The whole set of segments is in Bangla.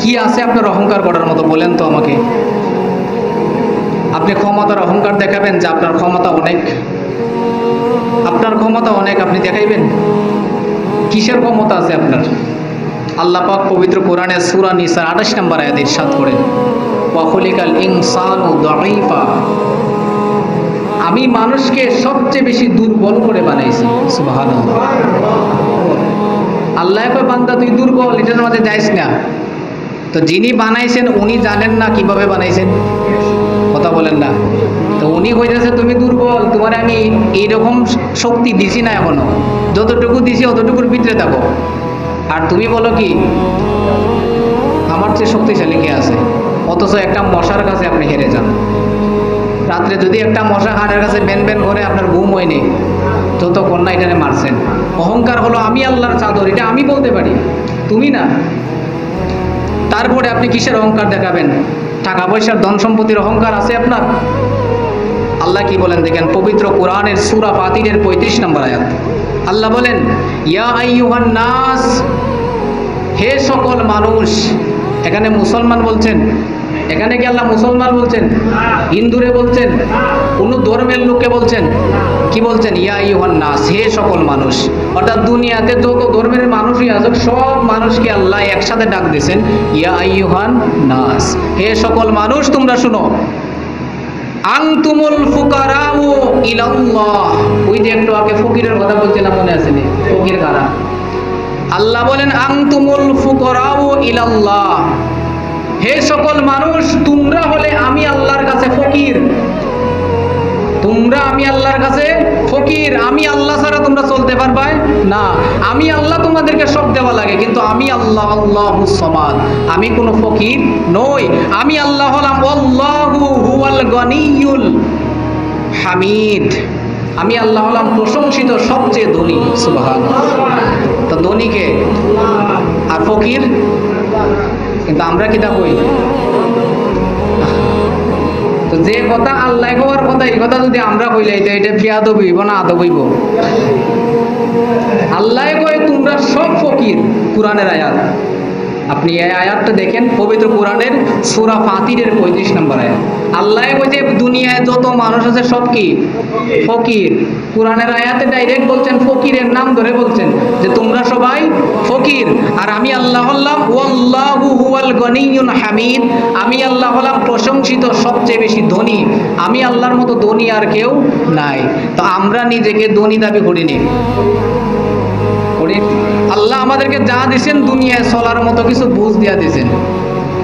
কি আছে আপনার অহংকার করার মতো বলেন তো আমাকে। আপনি ক্ষমতার অহংকার দেখাবেন যে আপনার ক্ষমতা অনেক, আপনার ক্ষমতা অনেক, আপনি দেখাইবেন? কিসের ক্ষমতা আছে আপনার? আল্লাহ পাক পবিত্র কোরআনে সূরা নিসার 28 নম্বর আয়াতে ইরশাদ করেন, ওয়া খুলিকাল ইনসানু দাঈফা, আমি মানুষকে সবচেয়ে বেশি দুর্বল করে বানাইছি। সুবহানাল্লাহ। আল্লাহ কয় বান্দা তুই দুর্বল, এটার মাঝে যাইস না। তো যিনি বানাইছেন উনি জানেন না কিভাবে বানাইছেন? কথা বলেন না। তো উনি কইতেছে তুমি দুর্বল, তোমার আমি এইরকম শক্তি দিছি না এখনো, যতটুকু দিছি অতটুকুর ভিতরে থাকো। আর তুমি বলো কি আমার চেয়ে শক্তিশালী কে আছে? অথচ একটা মশার কাছে আপনি হেরে যান। রাত্রে যদি একটা মশা হাড়ের কাছে বেন বেন করে আপনার ঘুম হয়নি যতক্ষণ না এখানে মারছেন। অহংকার হলো আমি আল্লাহর চাদর, এটা আমি বলতে পারি, তুমি না। তারপরে আপনি কিসের অহংকার দেখাবেন? টাকা পয়সার ধন সম্পত্তির অহংকার আছে আপনার? আল্লাহ কি বলেন দেখেন, পবিত্র কোরআনের সূরা ফাতিরের 35 নম্বর আয়াত। আল্লাহ বলেন, ইয়া আইয়ুহান নাস, হে সকল মানুষ। এখানে মুসলমান বলছেন? এখানে কি আল্লাহ মুসলমান বলছেন? হিন্দুরে বলছেন? কোন ধর্মের লোককে বলছেন? কি বলছেন? ইয়া আইয়ুহান নাস, হে সকল মানুষ। অর্থাৎ দুনিয়াতে যত ধর্মের মানুষই আছে সব মানুষকে আল্লাহ একসাথে ডাক দিয়েছেন, ইয়া আইয়ুহান নাস, হে সকল মানুষ তোমরা শুনো। আনতুমুল ফুকারাউ ইলাল্লাহ, ওই যে একটু আগে ফকিরের কথা বলছিলাম, মনে আছে নি? ফকির কারা? আল্লাহ বলেন আনতুমুল ফুকারাউ ইলাল্লাহ, হে সকল মানুষ তোমরা হলে আমি আল্লাহর কাছে ফকির। তোমরা আমি আল্লাহর কাছে ফকির। আমি আল্লাহ ছাড়া তোমরা চলতে পারবে না। আমি আল্লাহ তোমাদেরকে সব দেওয়া লাগে, কিন্তু আমি আল্লাহ আল্লাহুস সামাদ, আমি কোনো ফকির নই। আমি আল্লাহ হলাম আল্লাহু হুয়াল গনিয়ুল হামিদ, আমি আল্লাহ হলাম প্রশংসিত সবচেয়ে ধনী। সুবহানাল্লাহ। তো ধনী কে? আর ফকির? কিন্তু আমরা কি তা কই? তো যে কথা আল্লাহ হওয়ার কথা, এই কথা যদি আমরা কইলাই তো এটা বিয়াদব হইব না আদব হইব? আল্লাহ কয় তোমরা সব ফকির, কোরআনের আয়াত। আপনি এই আয়াতটা দেখেন, পবিত্র কোরআনের সূরা ফাতিরের 35 নম্বর আয়াত। আল্লাহ কয় যে দুনিয়ায় যত মানুষ আছে সব কি ফকির। কোরআনের আয়াতে ডাইরেক্ট বলছেন, ফকিরের নাম ধরে বলছেন যে তোমরা সবাই ফকির। আর আমি আল্লাহ হলাম ওয়াল্লাহু হুয়াল গনিয়ুল হামিদ, আমি আল্লাহ হলাম প্রশংসিত সবচেয়ে বেশি ধনী। আমি আল্লাহর মতো ধনী আর কেউ নাই। তো আমরা নিজেকে ধনী দাবি করিনি। আল্লাহ আমাদেরকে যা দিয়েছেন দুনিয়ায় চলার মতো কিছু বুঝ দিয়া দিয়েছেন,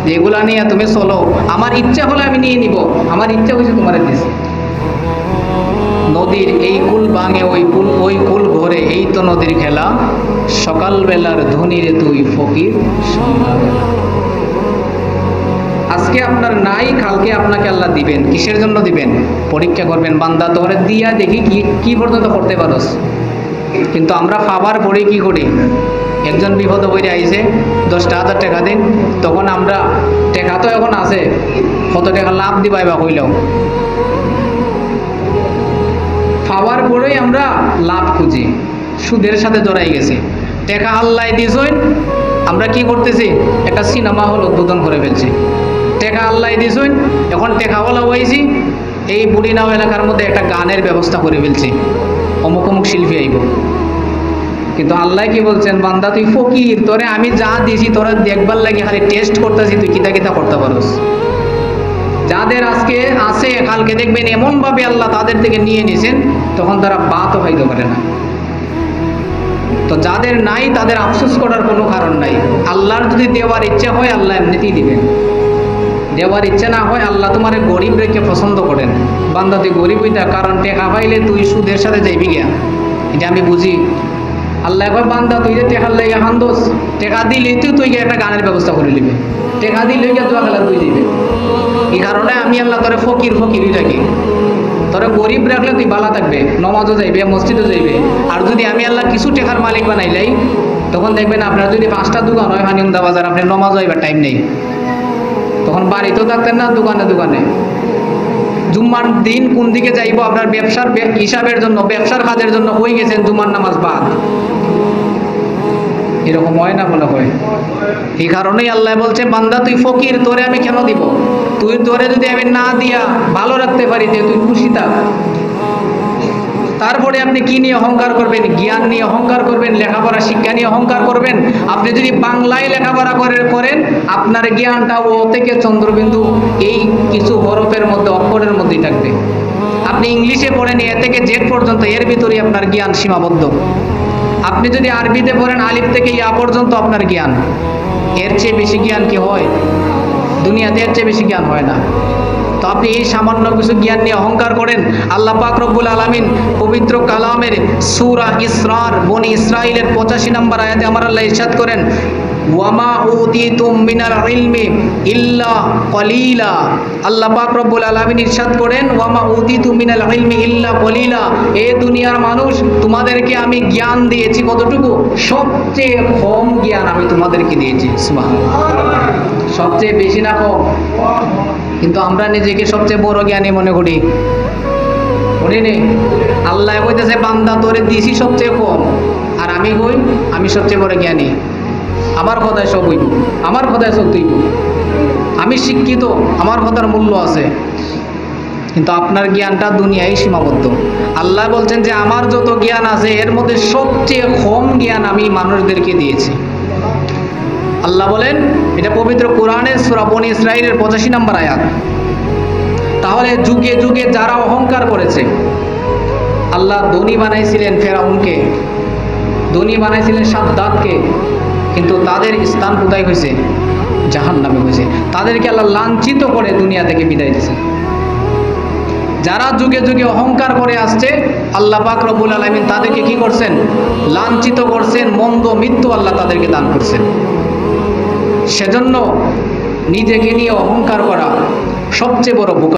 যেগুলা নিয়ে তুমি চলো। আমার ইচ্ছা হলে আমি নিয়ে নিব, আমার ইচ্ছা হয়েছে তোমার দিয়েছি। নদীর এই কুল ভাঙে ওই কুল ভরে, এই তো নদীর খেলা। সকালবেলার ধনীরে তুই ফকির সন্ধ্যাবেলা। আজকে আপনার নাই, কালকে আপনাকে আল্লাহ দিবেন। কিসের জন্য দিবেন? পরীক্ষা করবেন, বান্দা তোরে দিয়া দেখি কি পর্যন্ত করতে পারোস। কিন্তু আমরা পাবার পরে কি করি? একজন বিপদ বইরে আইছে 10,000 টাকা দিন, তখন আমরা টাকা তো এখন আছে, কত টাকা লাভ দিবাই বা কইলেও পাওয়ার পরেই আমরা লাভ খুঁজি, সুদের সাথে জড়াই গেছি। টাকা আল্লাহ দিয়েছেন, আমরা কি করতেছি? একটা সিনেমা হল উদ্বোধন করে ফেলছি। টাকা আল্লাহ দিয়েছেন, এখন টাকাওয়ালা হয়েছি, এই বুড়িনাও এলাকার মধ্যে একটা গানের ব্যবস্থা করে ফেলছি, অমুক অমুক শিল্পী আইব। কিন্তু আল্লাহ কি বলছেন? বান্দা তুই ফকির, তোরে আমি যা দিয়েছি তোরা দেখবার লাগে খালি টেস্ট করতেছি, তুই কিতা কিতা করতে পারোস। যাদের আজকে আছে কালকে দেখবেন এমন ভাবে আল্লাহ তাদের থেকে নিয়ে নিছেন, তখন তারা বাতও হইতে পারে না। তো যাদের নাই তাদের আফসোস করার কোনো কারণ নাই। আল্লাহর যদি দেওয়ার ইচ্ছা হয় আল্লাহ এমনিতেই দিবেন, দেওয়ার ইচ্ছা না হয় আল্লাহ তোমার গরিব রেখে পছন্দ করেন। বান্দা তুই গরিব হইতা, কারণ টেকা পাইলে তুই সুদের সাথে যাইবি গিয়া, এটা আমি বুঝি। আল্লাহ কয় বান্দা তুই যে টেকার লাগে হান্দোস, টেকা দিলে তুই গিয়ে একটা গানের ব্যবস্থা করে নিবি, টেকা দিলে গিয়ে দোয়া খেলা তুই দিবি। এই কারণে আমি আল্লাহ তোরে ফকিরই থাকি। তোরে গরিব রাখলে তুই ভালো থাকবে, নমাজও যাইবে, মসজিদও যাইবে। আর যদি আমি আল্লাহ কিছু টেকার মালিক বানাইলাই, তখন দেখবেন আপনার যদি 5টা দোকান হয় হানিমদা বাজার, আপনার নমাজ যাইবার টাইম নেই, তখন বাড়িতেও থাকতেন না, দোকানে দোকানে। জুম্মার দিন কোন দিকে যাইব আপনার ব্যবসার হিসাবের জন্য, ব্যবসার কাজের জন্য হয়ে গেছেন জুম্মার নামাজ বাদ। এরকম হয় না মনে হয়। এই কারণেই আল্লাহ বলছে, বান্দা তুই ফকির, তোরে আমি কেন দিব? তোরে যদি আমি না দিয়া ভালো রাখতে পারি, যে তুই খুশি থাক। তারপরে আপনি কি নিয়ে অহংকার করবেন? জ্ঞান নিয়ে অহংকার করবেন, লেখাপড়া শিক্ষা নিয়ে অহংকার করবেন। আপনি যদি বাংলায় লেখাপড়া করেন, আপনার জ্ঞানটা ও থেকে চন্দ্রবিন্দু এই কিছু হরফের মধ্যে, অক্ষরের মধ্যেই থাকবে। আপনি ইংলিশে পড়েন এ থেকে জেড পর্যন্ত, এর ভিতরেই আপনার জ্ঞান সীমাবদ্ধ। আপনি যদি আরবিতে পড়েন আলিফ থেকে ইয়া পর্যন্ত আপনার জ্ঞান। এর চেয়ে বেশি জ্ঞান কি হয় দুনিয়াতে? এর চেয়ে বেশি জ্ঞান হয় না। তো আপনি এই সামান্য কিছু জ্ঞান নিয়ে অহংকার করেন। আল্লাহ পাক রব্বুল আলামিন পবিত্র কালামের সূরা ইসরার বনি ইসরাইলের 85 নম্বর আয়াতে আমার আল্লাহ ইরশাদ করেন, ওয়ামা উতিতুম মিনাল ইলমি ইল্লা কলিলা। আল্লাহ পাক রব্বুল আলামিন ইরশাদ করেন, ওয়ামা উতিতুম মিনাল ইলমি ইল্লা কলিলা। এ দুনিয়ার মানুষ, তোমাদেরকে আমি জ্ঞান দিয়েছি কতটুকু? সবচেয়ে কম জ্ঞান আমি তোমাদেরকে দিয়েছি। সুবহানাল্লাহ। সবচেয়ে বেশি না কম? কিন্তু আমরা নিজেকে সবচেয়ে বড় জ্ঞানী মনে করি। নেই, আল্লাহ কইতেছে, বান্দা তোরে দিছি সবচেয়ে কম, আর আমি কই আমি সবচেয়ে বড় জ্ঞানী। আমার কথায় সব হইব, আমার কথায় সব হইব। আমি শিক্ষিত, আমার কথার মূল্য আছে। কিন্তু আপনার জ্ঞানটা দুনিয়ায় সীমাবদ্ধ। আল্লাহ বলছেন যে আমার যত জ্ঞান আছে এর মধ্যে সবচেয়ে কম জ্ঞান আমি মানুষদেরকে দিয়েছি। আল্লাহ বলেন, এটা পবিত্র কোরআনের সূরা বনি ইসরাইলের 85 নম্বর আয়াত। তাহলে যুগে যুগে যারা অহংকার করেছে, আল্লাহ ধনী বানাইছিলেন ফেরাউনকে, ধনী বানাইছিলেন সাদ্দাতকে, কিন্তু তাদের স্থান কোথায় হয়েছে? জাহান্নামে হয়েছে। তাদেরকে আল্লাহ লাঞ্ছিত করে দুনিয়া থেকে বিদায় দিয়েছেন। যারা যুগে যুগে অহংকার করে আসছে, আল্লাহ পাক রব্বুল আলামিন তাদেরকে কি করছেন? লাঞ্ছিত করছেন, মন্দ মৃত্যু আল্লাহ তাদেরকে দান করছেন। সেজন্য নিজেকে নিয়ে অহংকার করা সবচেয়ে বড় বোকা।